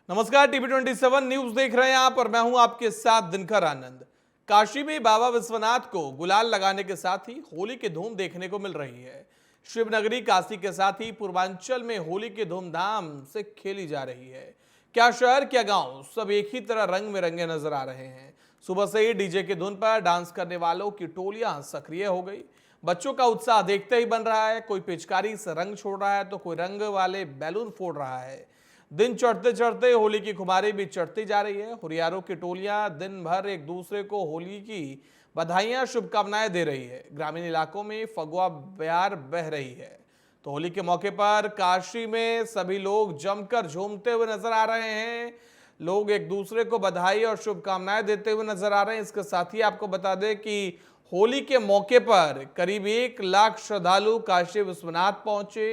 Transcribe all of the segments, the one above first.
नमस्कार, TV 27 news देख रहे हैं आप और मैं हूं आपके साथ दिनकर आनंद। काशी में बाबा विश्वनाथ को गुलाल लगाने के साथ ही होली की धूम देखने को मिल रही है। शिवनगरी काशी के साथ ही पूर्वांचल में होली की धूमधाम से खेली जा रही है। क्या शहर क्या गांव सब एक ही तरह रंग में रंगे नजर आ रहे हैं। सुबह से ही डीजे की धुन पर डांस करने वालों की टोलियां सक्रिय हो गई। बच्चों का उत्साह देखते ही बन रहा है। कोई पिचकारी से रंग छोड़ रहा है तो कोई रंग वाले बैलून फोड़ रहा है। दिन चढ़ते चढ़ते होली की खुमारी भी चढ़ती जा रही है। हुरियारों की टोलियां दिन भर एक दूसरे को होली की बधाइयां शुभकामनाएं दे रही है। ग्रामीण इलाकों में फगुआ बयार बह रही है। तो होली के मौके पर काशी में सभी लोग जमकर झूमते हुए नजर आ रहे हैं। लोग एक दूसरे को बधाई और शुभकामनाएं देते हुए नजर आ रहे हैं। इसके साथ ही आपको बता दें कि होली के मौके पर करीब 1 लाख श्रद्धालु काशी विश्वनाथ पहुंचे,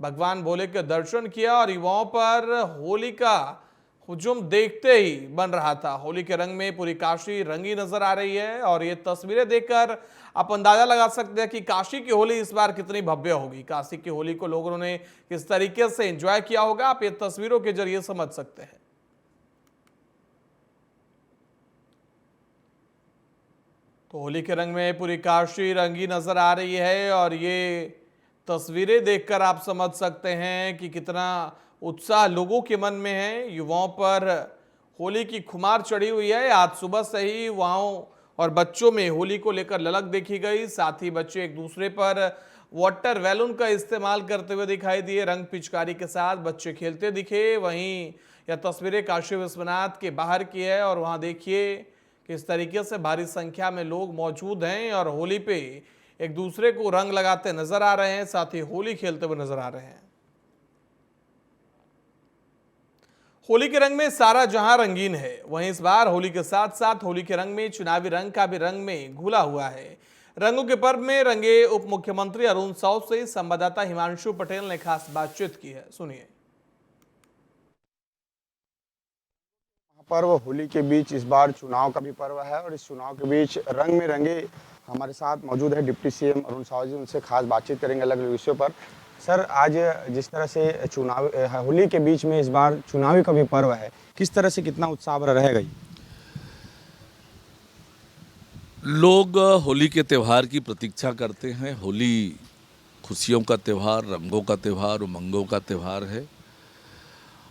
भगवान भोले के दर्शन किया और युवाओं पर होली का हुजूम देखते ही बन रहा था। होली के रंग में पूरी काशी रंगी नजर आ रही है और ये तस्वीरें देखकर आप अंदाजा लगा सकते हैं कि काशी की होली इस बार कितनी भव्य होगी। काशी की होली को लोगों ने किस तरीके से एंजॉय किया होगा, आप ये तस्वीरों के जरिए समझ सकते हैं। तो होली के रंग में पूरी काशी रंगी नजर आ रही है और ये तस्वीरें देखकर आप समझ सकते हैं कि कितना उत्साह लोगों के मन में है। युवाओं पर होली की खुमार चढ़ी हुई है। आज सुबह से ही युवाओं और बच्चों में होली को लेकर ललक देखी गई। साथ ही बच्चे एक दूसरे पर वाटर बैलून का इस्तेमाल करते हुए दिखाई दिए। रंग पिचकारी के साथ बच्चे खेलते दिखे। वहीं यह तस्वीरें काशी विश्वनाथ के बाहर की है और वहां देखिए किस तरीके से भारी संख्या में लोग मौजूद हैं और होली पे एक दूसरे को रंग लगाते नजर आ रहे हैं, साथ ही होली खेलते हुए नजर आ रहे हैं। होली के रंग में सारा जहां रंगीन है, वहीं इस बार होली के साथ साथ होली के रंग में चुनावी रंग का भी रंग में घुला हुआ है। रंगों के पर्व में रंगे उप मुख्यमंत्री अरुण साव से संवाददाता हिमांशु पटेल ने खास बातचीत की है, सुनिए। पर्व होली के बीच इस बार चुनाव का भी पर्व है और इस चुनाव के बीच रंग में रंगे हमारे साथ मौजूद है डिप्टी सीएम अरुण साव जी। उनसे खास बातचीत करेंगे अलग अलग विषयों पर। सर, आज जिस तरह से चुनाव होली के बीच में इस बार चुनावी का भी पर्व है, किस तरह से कितना उत्साह रहेगा? लोग होली के त्यौहार की प्रतीक्षा करते हैं। होली खुशियों का त्यौहार, रंगों का त्यौहार, उमंगों का त्यौहार है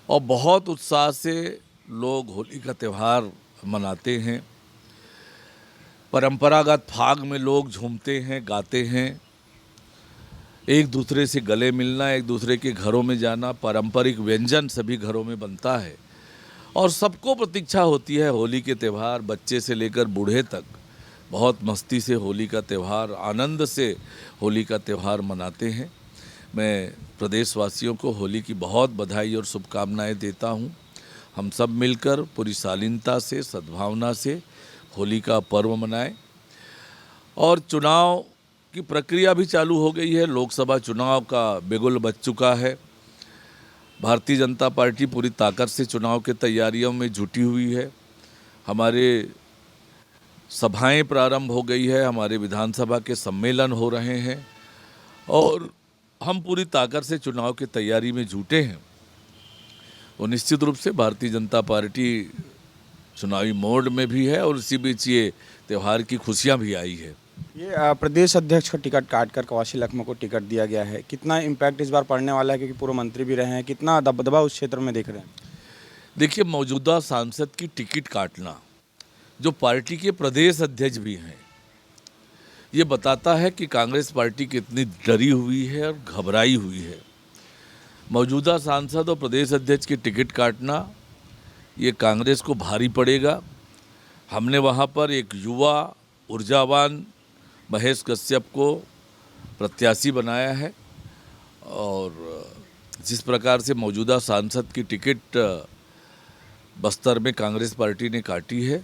और बहुत उत्साह से लोग होली का त्यौहार मनाते हैं। परंपरागत फाग में लोग झूमते हैं, गाते हैं। एक दूसरे से गले मिलना, एक दूसरे के घरों में जाना, पारंपरिक व्यंजन सभी घरों में बनता है और सबको प्रतीक्षा होती है होली के त्यौहार। बच्चे से लेकर बूढ़े तक बहुत मस्ती से होली का त्यौहार, आनंद से होली का त्यौहार मनाते हैं। मैं प्रदेशवासियों को होली की बहुत बधाई और शुभकामनाएं देता हूं। हम सब मिलकर पूरी शालीनता से, सद्भावना से होली का पर्व मनाएं। और चुनाव की प्रक्रिया भी चालू हो गई है। लोकसभा चुनाव का बिगुल बज चुका है। भारतीय जनता पार्टी पूरी ताकत से चुनाव की तैयारियों में जुटी हुई है। हमारे सभाएं प्रारंभ हो गई है, हमारे विधानसभा के सम्मेलन हो रहे हैं और हम पूरी ताकत से चुनाव की तैयारी में जुटे हैं। और निश्चित रूप से भारतीय जनता पार्टी चुनावी मोड में भी है और इसी बीच ये त्यौहार की खुशियां भी आई है। ये प्रदेश अध्यक्ष का टिकट काटकर कवासी लखमा को टिकट दिया गया है, कितना इम्पैक्ट इस बार पड़ने वाला है? क्योंकि पूर्व मंत्री भी रहे हैं, कितना दबदबा उस क्षेत्र में देख रहे हैं? देखिए, मौजूदा सांसद की टिकट काटना, जो पार्टी के प्रदेश अध्यक्ष भी हैं, ये बताता है कि कांग्रेस पार्टी कितनी डरी हुई है और घबराई हुई है। मौजूदा सांसद और प्रदेश अध्यक्ष की टिकट काटना ये कांग्रेस को भारी पड़ेगा। हमने वहाँ पर एक युवा ऊर्जावान महेश कश्यप को प्रत्याशी बनाया है और जिस प्रकार से मौजूदा सांसद की टिकट बस्तर में कांग्रेस पार्टी ने काटी है,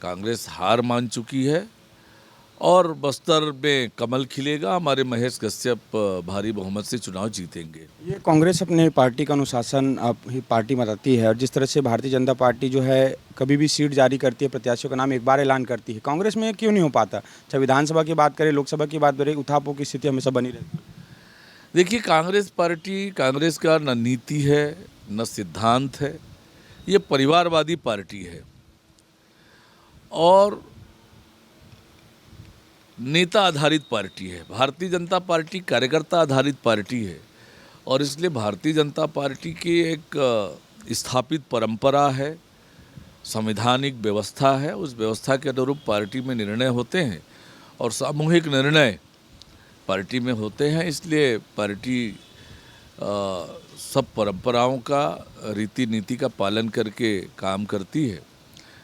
कांग्रेस हार मान चुकी है और बस्तर में कमल खिलेगा। हमारे महेश कश्यप भारी बहुमत से चुनाव जीतेंगे। ये कांग्रेस अपने पार्टी का अनुशासन ही पार्टी बताती है और जिस तरह से भारतीय जनता पार्टी जो है कभी भी सीट जारी करती है, प्रत्याशियों का नाम एक बार ऐलान करती है, कांग्रेस में क्यों नहीं हो पाता? चाहे विधानसभा की बात करें, लोकसभा की बात करें, उठापों की स्थिति हमेशा बनी रहती है। देखिए, कांग्रेस पार्टी, कांग्रेस का न नीति है न सिद्धांत है। ये परिवारवादी पार्टी है और नेता आधारित पार्टी है। भारतीय जनता पार्टी कार्यकर्ता आधारित पार्टी है और इसलिए भारतीय जनता पार्टी की एक स्थापित परंपरा है, संवैधानिक व्यवस्था है। उस व्यवस्था के अनुरूप पार्टी में निर्णय होते हैं और सामूहिक निर्णय पार्टी में होते हैं। इसलिए पार्टी सब परंपराओं का, रीति नीति का पालन करके काम करती है।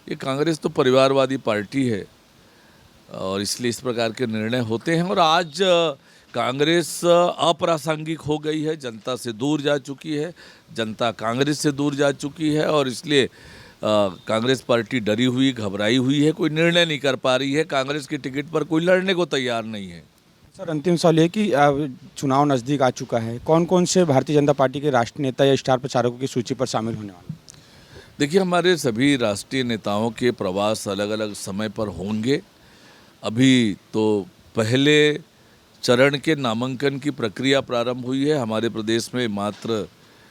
ये कांग्रेस तो परिवारवादी पार्टी है और इसलिए इस प्रकार के निर्णय होते हैं। और आज कांग्रेस अप्रासंगिक हो गई है, जनता से दूर जा चुकी है, जनता कांग्रेस से दूर जा चुकी है और इसलिए कांग्रेस पार्टी डरी हुई, घबराई हुई है, कोई निर्णय नहीं कर पा रही है। कांग्रेस की टिकट पर कोई लड़ने को तैयार नहीं है। सर, अंतिम सवाल ये कि चुनाव नज़दीक आ चुका है, कौन कौन से भारतीय जनता पार्टी के राष्ट्रीय नेता या स्टार प्रचारकों की सूची पर शामिल होने वाले? देखिए, हमारे सभी राष्ट्रीय नेताओं के प्रवास अलग अलग समय पर होंगे। अभी तो पहले चरण के नामांकन की प्रक्रिया प्रारंभ हुई है। हमारे प्रदेश में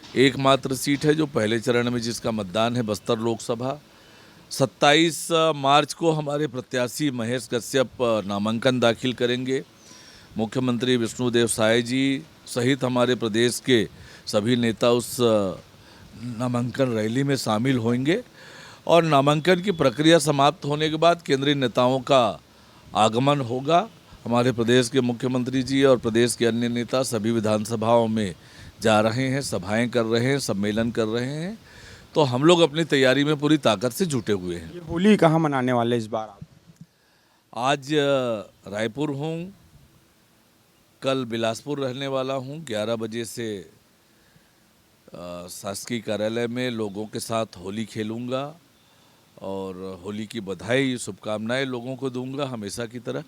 एकमात्र सीट है जो पहले चरण में जिसका मतदान है, बस्तर लोकसभा। 27 मार्च को हमारे प्रत्याशी महेश कश्यप नामांकन दाखिल करेंगे। मुख्यमंत्री विष्णुदेव साय जी सहित हमारे प्रदेश के सभी नेता उस नामांकन रैली में शामिल होंगे और नामांकन की प्रक्रिया समाप्त होने के बाद केंद्रीय नेताओं का आगमन होगा। हमारे प्रदेश के मुख्यमंत्री जी और प्रदेश के अन्य नेता सभी विधानसभाओं में जा रहे हैं, सभाएं कर रहे हैं, सम्मेलन कर रहे हैं। तो हम लोग अपनी तैयारी में पूरी ताकत से जुटे हुए हैं। ये होली कहाँ मनाने वाले इस बार आप? आज रायपुर हूँ, कल बिलासपुर रहने वाला हूँ। 11 बजे से शासकीय कार्यालय में लोगों के साथ होली खेलूँगा और होली की बधाई, शुभकामनाएं लोगों को दूंगा हमेशा की तरह।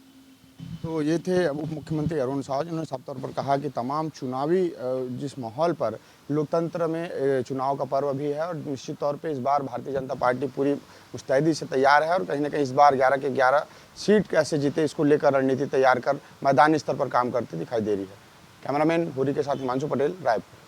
तो ये थे उप मुख्यमंत्री अरुण साव, जिन्होंने साफ तौर पर कहा कि तमाम चुनावी जिस माहौल पर लोकतंत्र में चुनाव का पर्व भी है और निश्चित तौर पे इस बार भारतीय जनता पार्टी पूरी मुस्तैदी से तैयार है और कहीं ना कहीं इस बार 11 के 11 सीट कैसे जीते इसको लेकर रणनीति तैयार कर मैदानी स्तर पर काम करती दिखाई दे रही है। कैमरामैन होरी के साथ हिमांशु पटेल, रायपुर।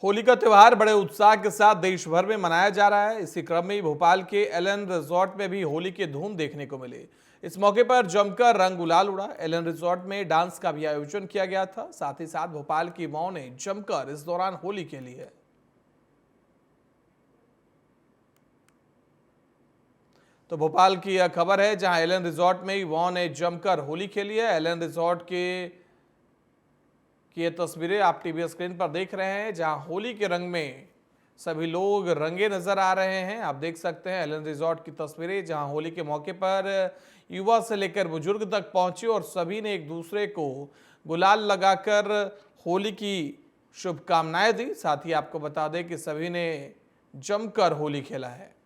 होली का त्यौहार बड़े उत्साह के साथ देश भर में मनाया जा रहा है। इसी क्रम में भोपाल के एलन रिजॉर्ट में भी होली की धूम देखने को मिली। इस मौके पर जमकर रंग गुलाल उड़ा। एलन रिजॉर्ट में डांस का भी आयोजन किया गया था। साथ ही साथ भोपाल की मौ ने जमकर इस दौरान होली खेली है। तो भोपाल की यह खबर है जहां एलन रिजॉर्ट में मौ ने जमकर होली खेली है। एलन रिजॉर्ट की ये तस्वीरें आप टीवी स्क्रीन पर देख रहे हैं, जहां होली के रंग में सभी लोग रंगे नजर आ रहे हैं। आप देख सकते हैं एलन रिजॉर्ट की तस्वीरें, जहां होली के मौके पर युवा से लेकर बुजुर्ग तक पहुंचे और सभी ने एक दूसरे को गुलाल लगाकर होली की शुभकामनाएं दी। साथ ही आपको बता दें कि सभी ने जमकर होली खेला है।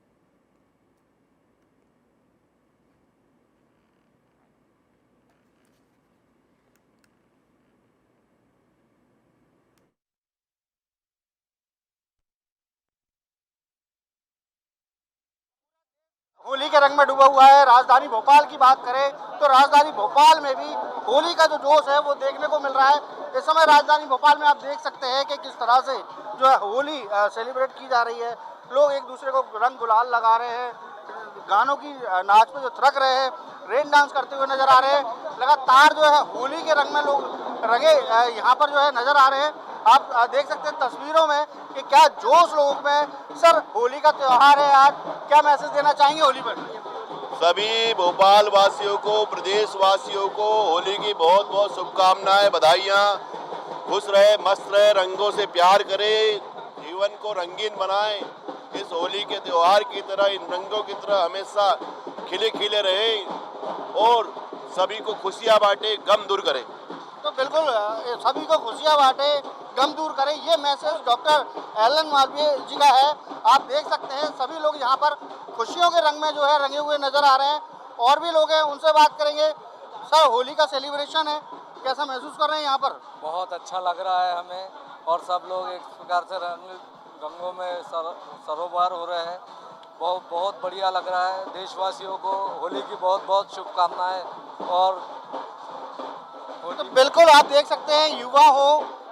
होली के रंग में डूबा हुआ है। राजधानी भोपाल की बात करें तो राजधानी भोपाल में भी होली का जो जोश है वो देखने को मिल रहा है। इस समय राजधानी भोपाल में आप देख सकते हैं कि किस तरह से जो है होली सेलिब्रेट की जा रही है। लोग एक दूसरे को रंग गुलाल लगा रहे हैं, गानों की नाच पे जो थिरक रहे हैं, रेन डांस करते हुए नजर आ रहे हैं। लगातार जो है होली के रंग में लोग रंगे यहाँ पर जो है नजर आ रहे हैं। आप देख सकते हैं तस्वीरों में कि क्या जोश लोगों में। सर, होली का त्योहार है आज, क्या मैसेज देना चाहेंगे होली पर? सभी भोपाल वासियों को, प्रदेश वासियों को होली की बहुत बहुत शुभकामनाएं, बधाइयाँ। खुश रहे, मस्त रहे, रंगों से प्यार करें, जीवन को रंगीन बनाएं। इस होली के त्योहार की तरह, इन रंगों की तरह हमेशा खिले खिले रहें और सभी को खुशियाँ बांटे, गम दूर करें। तो बिल्कुल सभी को खुशियाँ बांटे, गम दूर करें, ये मैसेज डॉक्टर एलन मालवीय जी का है। आप देख सकते हैं सभी लोग यहाँ पर खुशियों के रंग में जो है रंगे हुए नजर आ रहे हैं। और भी लोग हैं, उनसे बात करेंगे। सर, होली का सेलिब्रेशन है, कैसा महसूस कर रहे हैं यहाँ पर? बहुत अच्छा लग रहा है हमें और सब लोग एक प्रकार से रंगों में सरोवर हो रहे हैं। बहुत बढ़िया लग रहा है। देशवासियों को होली की बहुत बहुत शुभकामनाएं। और तो बिल्कुल आप देख सकते हैं, युवा हो,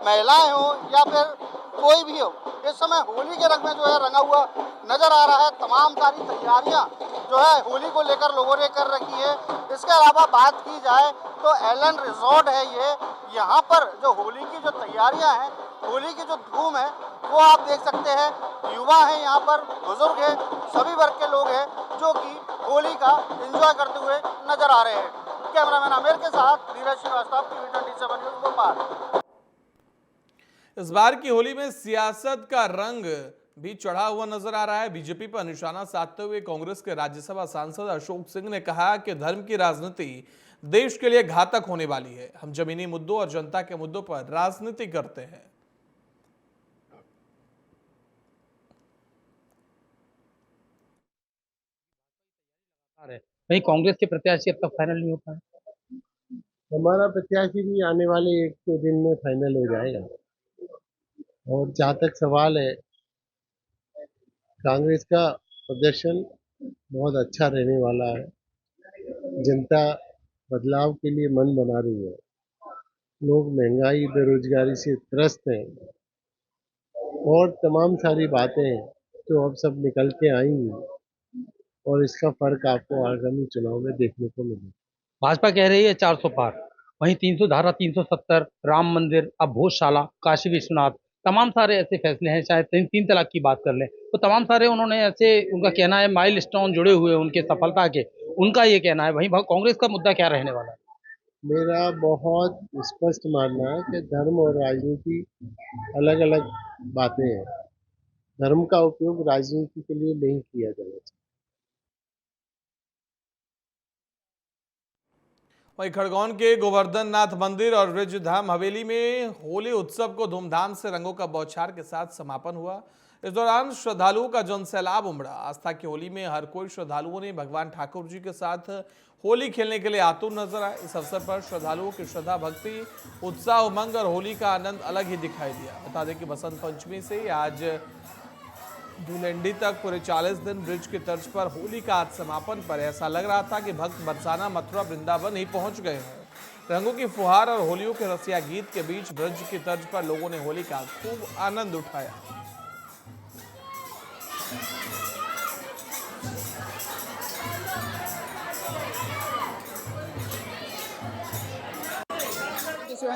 महिलाएं हो या फिर कोई भी हो, इस समय होली के रंग में जो है रंगा हुआ नजर आ रहा है। तमाम सारी तैयारियां जो है होली को लेकर लोगों ने कर रखी है। इसके अलावा बात की जाए तो एलन रिजॉर्ट है ये, यहाँ पर जो होली की जो तैयारियां हैं, होली की जो धूम है वो आप देख सकते हैं। युवा हैं यहाँ पर, बुजुर्ग हैं, सभी वर्ग के लोग हैं जो कि होली का एंजॉय करते हुए नजर आ रहे हैं। कैमरामैन आमिर के साथ नीरज श्रीवास्तव, TV27 न्यूज़ भोपाल। इस बार की होली में सियासत का रंग भी चढ़ा हुआ नजर आ रहा है। बीजेपी पर निशाना साधते हुए कांग्रेस के राज्यसभा सांसद अशोक सिंह ने कहा कि धर्म की राजनीति देश के लिए घातक होने वाली है। हम जमीनी मुद्दों और जनता के मुद्दों पर राजनीति करते हैं। वहीं कांग्रेस के प्रत्याशी अब तक फाइनल नहीं हो पाए। हमारा प्रत्याशी भी आने वाले 1-2 दिन में फाइनल हो जाएगा। और जहाँ तक सवाल है, कांग्रेस का प्रदर्शन बहुत अच्छा रहने वाला है। जनता बदलाव के लिए मन बना रही है। लोग महंगाई, बेरोजगारी से त्रस्त हैं और तमाम सारी बातें हैं तो अब सब निकल के आएंगी और इसका फर्क आपको आगामी चुनाव में देखने को मिलेगा। भाजपा कह रही है 400 पार, वहीं 300 धारा 370, राम मंदिर, अब भोजशाला, काशी विश्वनाथ, तमाम सारे ऐसे फैसले हैं। चाहे तीन तलाक की बात कर लें तो तमाम सारे उन्होंने ऐसे, उनका कहना है माइलस्टोन जुड़े हुए उनके सफलता के, उनका ये कहना है। वहीं कांग्रेस का मुद्दा क्या रहने वाला है? मेरा बहुत स्पष्ट मानना है कि धर्म और राजनीति अलग अलग बातें हैं। धर्म का उपयोग राजनीति के लिए नहीं किया जाना चाहिए। वहीं खड़गौन के गोवर्धन नाथ मंदिर और ब्रज धाम हवेली में होली उत्सव को धूमधाम से रंगों का बौछार के साथ समापन हुआ। इस दौरान श्रद्धालुओं का जनसैलाब उमड़ा। आस्था की होली में हर कोई श्रद्धालुओं ने भगवान ठाकुर जी के साथ होली खेलने के लिए आतुर नजर आए। इस अवसर पर श्रद्धालुओं की श्रद्धा, भक्ति, उत्साह, उमंग और होली का आनंद अलग ही दिखाई दिया। बता दें कि बसंत पंचमी से आज धुलंडी तक पूरे 40 दिन ब्रिज की तर्ज पर होली का आज समापन पर ऐसा लग रहा था कि भक्त बरसाना, मथुरा, वृंदावन ही पहुंच गए हैं। रंगों की फुहार और होलियों के रसिया गीत के बीच ब्रिज की तर्ज पर लोगों ने होली का खूब आनंद उठाया।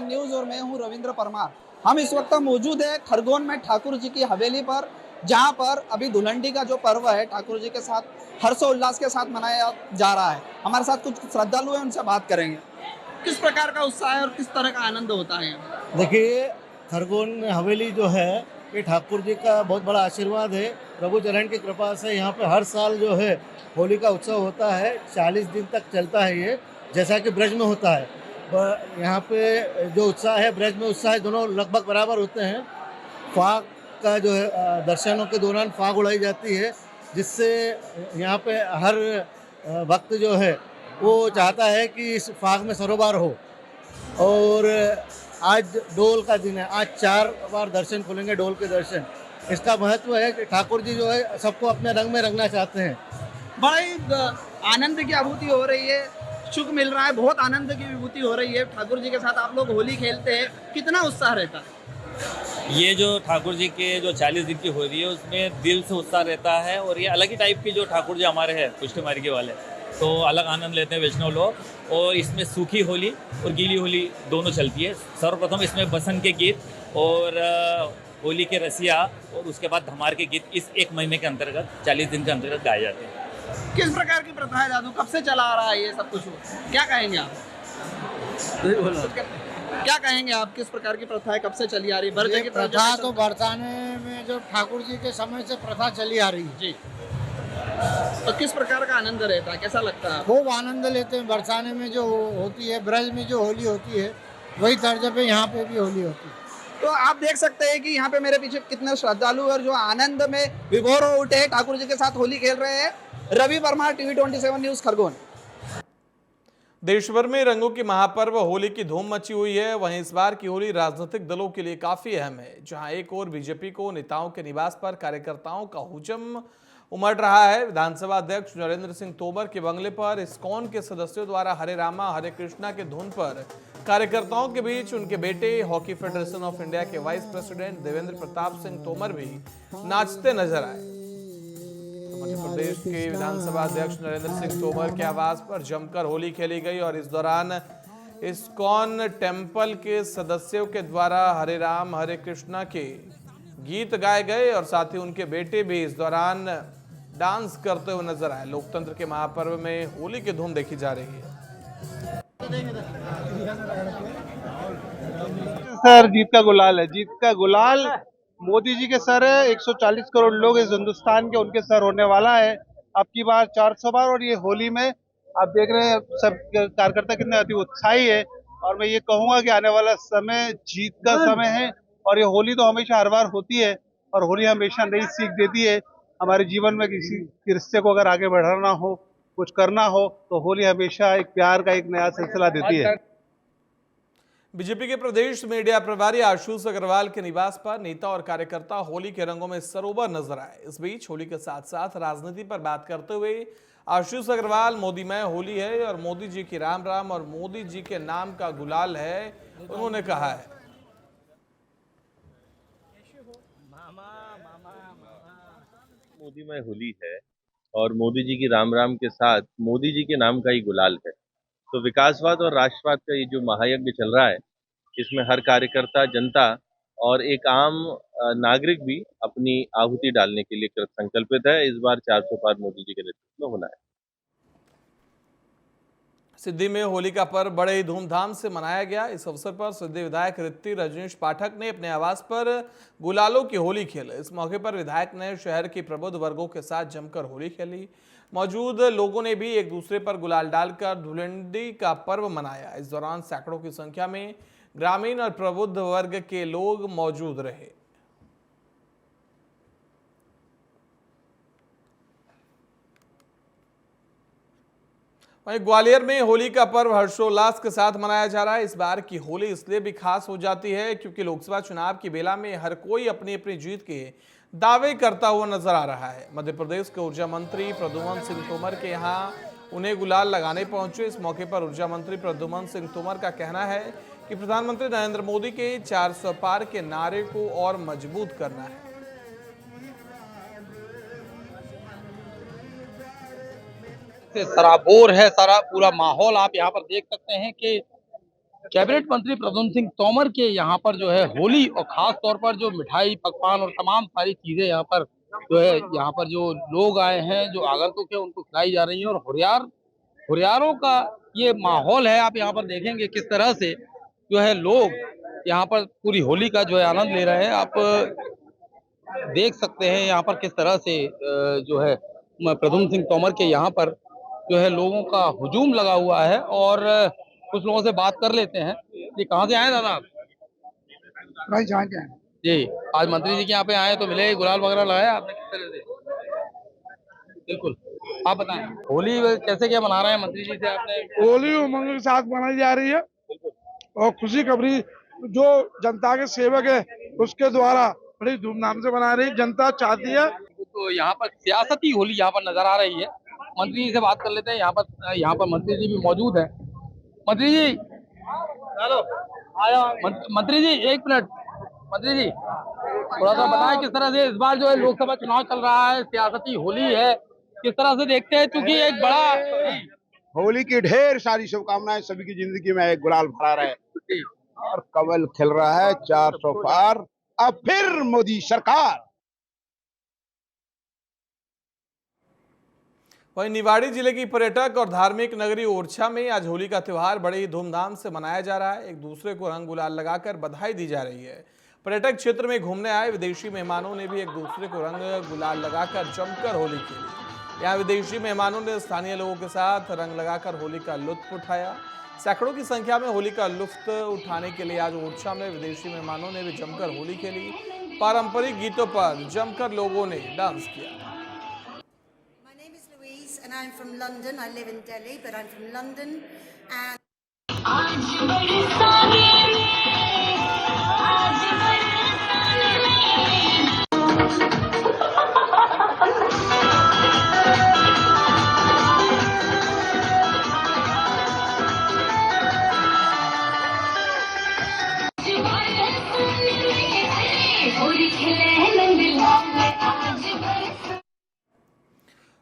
न्यूज़ और मैं हूं रविंद्र परमार। हम इस वक्त मौजूद है खरगोन में ठाकुर जी की हवेली पर, जहां पर अभी धुलंडी का जो पर्व है ठाकुर जी के साथ हर्षोल्लास के साथ मनाया जा रहा है। हमारे साथ कुछ श्रद्धालु हैं, उनसे बात करेंगे। किस प्रकार का उत्साह है और किस तरह का आनंद होता है? देखिए, खरगोन हवेली जो है ये ठाकुर जी का बहुत बड़ा आशीर्वाद है। प्रभु चरण की कृपा से यहाँ पे हर साल जो है होली का उत्सव होता है। 40 दिन तक चलता है ये, जैसा कि ब्रज में होता है। यहाँ पे जो उत्साह है, ब्रज में उत्साह है, दोनों लगभग बराबर होते हैं। फाग का जो है दर्शनों के दौरान फाग उड़ाई जाती है, जिससे यहाँ पे हर भक्त जो है वो चाहता है कि इस फाग में सरोबार हो। और आज डोल का दिन है, आज 4 बार दर्शन खुलेंगे, डोल के दर्शन। इसका महत्व है कि ठाकुर जी जो है सबको अपने रंग में रंगना चाहते हैं। बड़ी आनंद की अनुभूति हो रही है, सुख मिल रहा है, बहुत आनंद की विभूति हो रही है। ठाकुर जी के साथ आप लोग होली खेलते हैं, कितना उत्साह रहता है? ये जो ठाकुर जी के जो 40 दिन की होली है उसमें दिल से उत्साह रहता है। और ये अलग ही टाइप की जो ठाकुर जी हमारे हैं पुष्टि मार्गी वाले, तो अलग आनंद लेते हैं वैष्णव लोग। और इसमें सूखी होली और गीली होली दोनों चलती है। सर्वप्रथम इसमें बसंत के गीत और होली के रसिया और उसके बाद धमार के गीत इस 1 महीने के अंतर्गत 40 दिन के अंतर्गत गाए जाते हैं। किस प्रकार की प्रथा है दादू, कब से चला आ रहा है ये सब कुछ? क्या कहेंगे आप? क्या कहेंगे आप, किस प्रकार की प्रथा है, कब से चली आ रही है? ये प्रथा तो बरसाने में जो ठाकुर जी के समय से प्रथा चली आ रही है जी। तो किस प्रकार का आनंद रहता है, कैसा लगता है? खूब आनंद लेते हैं। बरसाने में जो होती है, ब्रज में जो होली होती है, वही तर्ज पे यहाँ पे भी होली होती है। तो आप देख सकते हैं कि यहाँ पे मेरे पीछे कितने श्रद्धालु और जो आनंद में विभोर हो उठे, ठाकुर जी के साथ होली खेल रहे हैं। Ravi Parmar, TV27 news, Khargone. देश भर में रंगों की महापर्व होली की धूम मची हुई है। वहीं इस बार की होली राजनीतिक दलों के लिए काफी अहम है, जहां एक ओर बीजेपी को नेताओं के निवास पर कार्यकर्ताओं का हुजूम उमड़ रहा है। विधानसभा अध्यक्ष नरेंद्र सिंह तोमर के बंगले पर इस्कॉन के सदस्यों द्वारा हरे रामा हरे कृष्णा के धुन पर कार्यकर्ताओं के बीच उनके बेटे हॉकी फेडरेशन ऑफ इंडिया के वाइस प्रेसिडेंट देवेंद्र प्रताप सिंह तोमर भी नाचते नजर आए। तो मध्य प्रदेश के विधानसभा अध्यक्ष नरेंद्र सिंह तोमर के आवास पर जमकर होली खेली गई और इस दौरान इस्कॉन टेम्पल के सदस्यों के द्वारा हरे राम हरे कृष्णा के गीत गाए गए और साथ ही उनके बेटे भी इस दौरान डांस करते हुए नजर आए। लोकतंत्र के महापर्व में होली की धूम देखी जा रही है। सर जीत का गुलाल है, जीत का गुलाल मोदी जी के सर है। 140 करोड़ लोग इस हिंदुस्तान के, उनके सर होने वाला है अब की बार 400 बार। और ये होली में आप देख रहे हैं सब कार्यकर्ता कितने अति उत्साही है। और मैं ये कहूंगा कि आने वाला समय जीत का समय है। और ये होली तो हमेशा हर बार होती है और होली हमेशा नई सीख देती है हमारे जीवन में। किसी के रिश्ते को अगर आगे बढ़ाना हो, कुछ करना हो, तो होली हमेशा एक प्यार का एक नया सिलसिला देती है। बीजेपी के प्रदेश मीडिया प्रभारी आशुष अग्रवाल के निवास पर नेता और कार्यकर्ता होली के रंगों में सरोवर नजर आए। इस बीच होली के साथ साथ राजनीति पर बात करते हुए आशुष अग्रवाल मोदीमय होली है और मोदी जी की राम राम और मोदी जी के नाम का गुलाल है, उन्होंने कहा है। मोदीमय होली है और मोदी जी की राम राम के साथ मोदी जी के नाम का ही गुलाल है। तो विकासवाद और राष्ट्रवाद का ये जो महायज्ञ चल रहा है, इसमें हर कार्यकर्ता, जनता और एक आम नागरिक भी अपनी आहुति डालने के लिए कृत संकल्पित है। इस बार 400 पार मोदी जी के नेतृत्व में होना है। सिद्धि में होली का पर्व बड़े ही धूमधाम से मनाया गया। इस अवसर पर सिद्धि विधायक ऋत्ति रजनीश पाठक ने अपने आवास पर गुलालों की होली खेली। इस मौके पर विधायक ने शहर की प्रबुद्ध वर्गों के साथ जमकर होली खेली। मौजूद लोगों ने भी एक दूसरे पर गुलाल डालकर धुलंडी का पर्व मनाया। इस दौरान सैकड़ों की संख्या में ग्रामीण और प्रबुद्ध वर्ग के लोग मौजूद रहे। वहीं ग्वालियर में होली का पर्व हर्षोल्लास के साथ मनाया जा रहा है। इस बार की होली इसलिए भी खास हो जाती है क्योंकि लोकसभा चुनाव की बेला में हर कोई अपनी अपनी जीत के दावे करता हुआ नजर आ रहा है। मध्य प्रदेश के ऊर्जा मंत्री प्रद्युम्न सिंह तोमर के यहाँ उन्हें गुलाल लगाने पहुंचे। इस मौके पर ऊर्जा मंत्री प्रद्युम्न सिंह तोमर का कहना है कि प्रधानमंत्री नरेंद्र मोदी के 400 पार के नारे को और मजबूत करना है। सराबोर है सारा पूरा माहौल। आप यहाँ पर देख सकते हैं कि कैबिनेट मंत्री प्रद्युम्न सिंह तोमर के यहाँ पर जो है होली और खास तौर पर जो मिठाई, पकवान और तमाम सारी चीजें यहाँ पर जो है, यहाँ पर जो लोग आए हैं, जो आगंतुक है, उनको खिलाई जा रही है। और हुरियारों का ये माहौल है। आप यहाँ पर देखेंगे किस तरह से जो है लोग यहाँ पर पूरी होली का जो है आनंद ले रहे हैं। आप देख सकते हैं यहाँ पर किस तरह से जो है प्रद्युम्न सिंह तोमर के यहाँ पर जो है लोगों का हुजूम लगा हुआ है। और कुछ लोगों से बात कर लेते हैं। ये कहाँ से आए दादा आप? जी, आज मंत्री जी के यहाँ पे आए तो मिले, गुलाल वगैरह लगाया आपने किस तरह से? बिल्कुल, आप बताएं होली कैसे क्या मना रहे हैं मंत्री जी से आपने? होली उमंग के साथ मनाई जा रही है और खुशी खबरी जो जनता के सेवक है उसके द्वारा बड़ी धूमधाम से मना रही जनता चाहती है। तो यहाँ पर सियासती होली यहाँ पर नजर आ रही है। मंत्री जी से बात कर लेते हैं। यहाँ पर मंत्री जी भी मौजूद है। मंत्री जी, हेलो, मंत्री जी एक मिनट। मंत्री जी थोड़ा सा बताएं किस तरह से इस बार जो है लोकसभा चुनाव चल रहा है, सियासती होली है, किस तरह से देखते हैं? क्योंकि एक बड़ा होली की ढेर सारी शुभकामनाएं सभी की जिंदगी में एक गुलाल भरा रहे और कमल खिल रहा है 400 पार। अब फिर मोदी सरकार। वहीं निवाड़ी जिले की पर्यटक और धार्मिक नगरी ओरछा में आज होली का त्योहार बड़े ही धूमधाम से मनाया जा रहा है। एक दूसरे को रंग गुलाल लगाकर बधाई दी जा रही है। पर्यटक क्षेत्र में घूमने आए विदेशी मेहमानों ने भी एक दूसरे को रंग गुलाल लगाकर जमकर होली खेली। यहाँ विदेशी मेहमानों ने स्थानीय लोगों के साथ रंग लगाकर होली का लुत्फ उठाया। सैकड़ों की संख्या में होली का लुत्फ उठाने के लिए आज ओरछा में विदेशी मेहमानों ने भी जमकर होली खेली। पारंपरिक गीतों पर जमकर लोगों ने डांस किया। And I'm from London. I live in Delhi, but I'm from London. And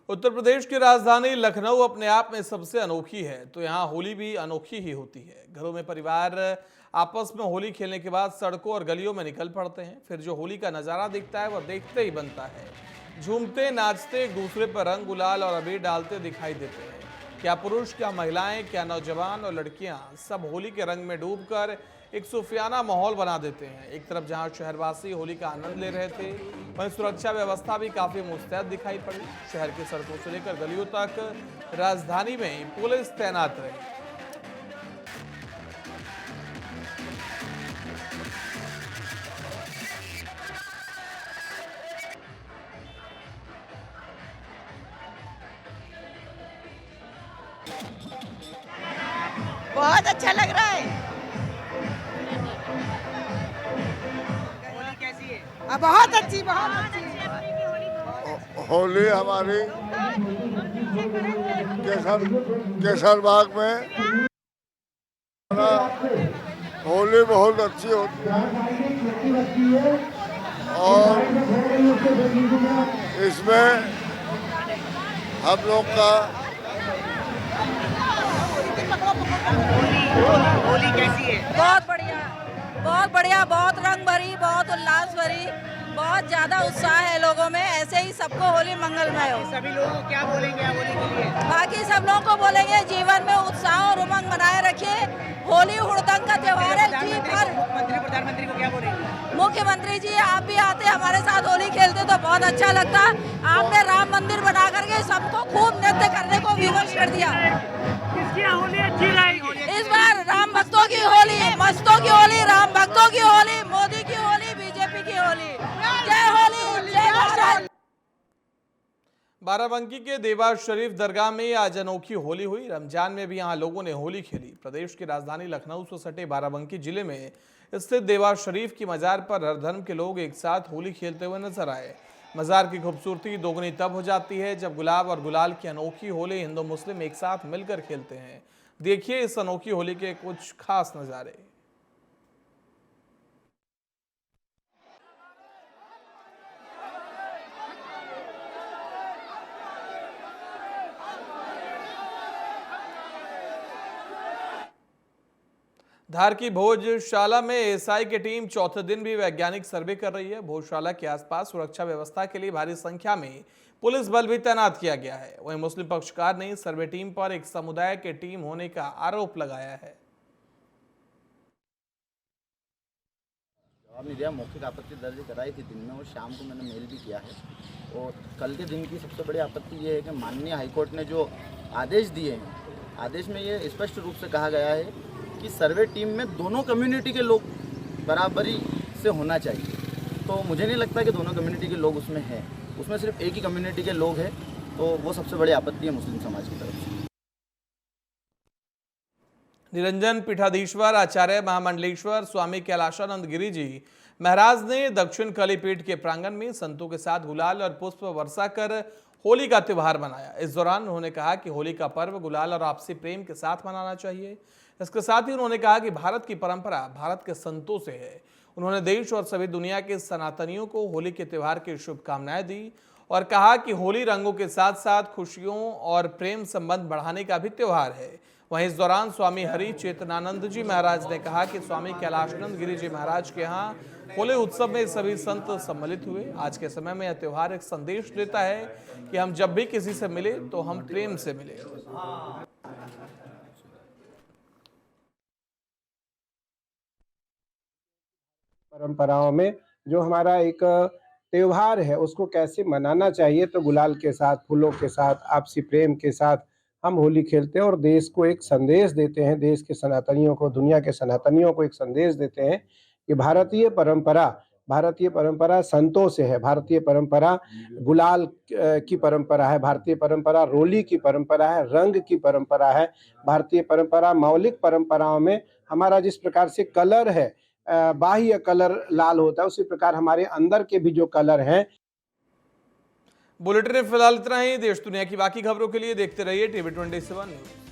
Uttar Pradesh की राजधानी लखनऊ अपने आप में सबसे अनोखी है, तो यहाँ होली भी अनोखी ही होती है। घरों में परिवार आपस में होली खेलने के बाद सड़कों और गलियों में निकल पड़ते हैं। फिर जो होली का नज़ारा दिखता है वह देखते ही बनता है। झूमते नाचते एक दूसरे पर रंग गुलाल और अबीर डालते दिखाई देते हैं। क्या पुरुष, क्या महिलाएं, क्या नौजवान और लड़कियां, सब होली के रंग में डूबकर एक सूफियाना माहौल बना देते हैं। एक तरफ जहां शहरवासी होली का आनंद ले रहे थे, वहीं सुरक्षा व्यवस्था भी काफी मुस्तैद दिखाई पड़ी। शहर की सड़कों से लेकर गलियों तक राजधानी में पुलिस तैनात रही। बहुत अच्छा लग रहा है। होली कैसी है? बहुत अच्छी, बहुत अच्छी। होली हमारी केसर बाग में होली बहुत अच्छी होती है और इसमें हम लोग का होली कैसी है? बहुत बढ़िया, बहुत बढ़िया, बहुत रंग भरी, बहुत उल्लास भरी, बहुत ज्यादा उत्साह है लोगों में। ऐसे ही सबको होली मंगलमय हो। सभी लोगों को क्या बोलेंगे होली के लिए? बाकी सब लोगों को बोलेंगे जीवन में उत्साह और उमंग बनाए रखिए। होली हुड़दंग का त्योहार है। जी भर मुख्यमंत्री प्रधानमंत्री को क्या बोलेंगे? मुख्यमंत्री जी, आप भी आते हमारे साथ होली खेलते तो बहुत अच्छा लगता। आपने राम मंदिर बना करके सबको खूब नृत्य करने को विवश कर दिया। होली अच्छी रहेगी। इस बार राम भक्तों की होली, मस्तों की होली, राम भक्तों की होली, मोदी की होली, बीजेपी की होली। जय होली, जय भारत। बाराबंकी के देवा शरीफ दरगाह में आज अनोखी होली हुई। रमजान में भी यहाँ लोगों ने होली खेली। प्रदेश की राजधानी लखनऊ से सटे बाराबंकी जिले में स्थित देवा शरीफ की मजार पर हर धर्म के लोग एक साथ होली खेलते हुए नजर आए। मजार की खूबसूरती दोगुनी तब हो जाती है जब गुलाब और गुलाल की अनोखी होली हिंदू मुस्लिम एक साथ मिलकर खेलते हैं। देखिए इस अनोखी होली के कुछ खास नज़ारे। धार की भोजशाला में एएसआई की टीम चौथे दिन भी वैज्ञानिक सर्वे कर रही है। भोजशाला के आसपास सुरक्षा व्यवस्था के लिए भारी संख्या में पुलिस बल भी तैनात किया गया है। वहीं मुस्लिम पक्षकार ने सर्वे टीम पर एक समुदाय के टीम होने का आरोप लगाया है। जवाब नहीं दिया, मौखिक आपत्ति दर्ज कराई थी दिन में और शाम को मैंने मेल भी किया है। और कल के दिन की सबसे बड़ी आपत्ति ये है कि माननीय हाईकोर्ट ने जो आदेश दिए हैं, आदेश में ये स्पष्ट रूप से कहा गया है कि सर्वे टीम में दोनों कम्युनिटी के लोग बराबरी से होना चाहिए। तो मुझे नहीं लगता कि दोनों कम्युनिटी के लोग उसमें हैं। उसमें सिर्फ एक ही कम्युनिटी के लोग हैं, तो वो सबसे बड़ी आपत्ति है मुस्लिम समाज की तरफ से। निरंजन पीठाधीश्वर आचार्य महामंडलेश्वर स्वामी कैलाशानंद गिरी जी महाराज ने दक्षिण कलीपीठ के प्रांगण में संतों के साथ गुलाल और पुष्प वर्षा कर होली का त्योहार मनाया। इस दौरान उन्होंने कहा कि होली का पर्व गुलाल और आपसी प्रेम के साथ मनाना चाहिए। इसके साथ ही उन्होंने कहा कि भारत की परंपरा भारत के संतों से है। उन्होंने देश और सभी दुनिया के सनातनियों को होली के त्योहार की शुभकामनाएं दी और कहा कि होली रंगों के साथ साथ खुशियों और प्रेम संबंध बढ़ाने का भी त्योहार है। वहीं इस दौरान स्वामी हरि चेतनानंद जी महाराज ने कहा कि स्वामी कैलाशानंद गिरी जी महाराज के यहाँ होली उत्सव में सभी संत सम्मिलित हुए। आज के समय में यह त्योहार एक संदेश देता है कि हम जब भी किसी से मिले तो हम प्रेम से मिले। परंपराओं में जो हमारा एक त्योहार है उसको कैसे मनाना चाहिए, तो गुलाल के साथ, फूलों के साथ, आपसी प्रेम के साथ हम होली खेलते हैं और देश को एक संदेश देते हैं। देश के सनातनियों को, दुनिया के सनातनियों को एक संदेश देते हैं कि भारतीय परंपरा संतों से है। भारतीय परंपरा गुलाल की परंपरा है। भारतीय परंपरा रोली की परंपरा है, रंग की परंपरा है। भारतीय परंपरा मौलिक परंपराओं में हमारा जिस प्रकार से कलर है, बाह्य कलर लाल होता है, उसी प्रकार हमारे अंदर के भी जो कलर हैं। बुलेटिन में फिलहाल इतना ही। देश दुनिया की बाकी खबरों के लिए देखते रहिए TV 27 न्यूज।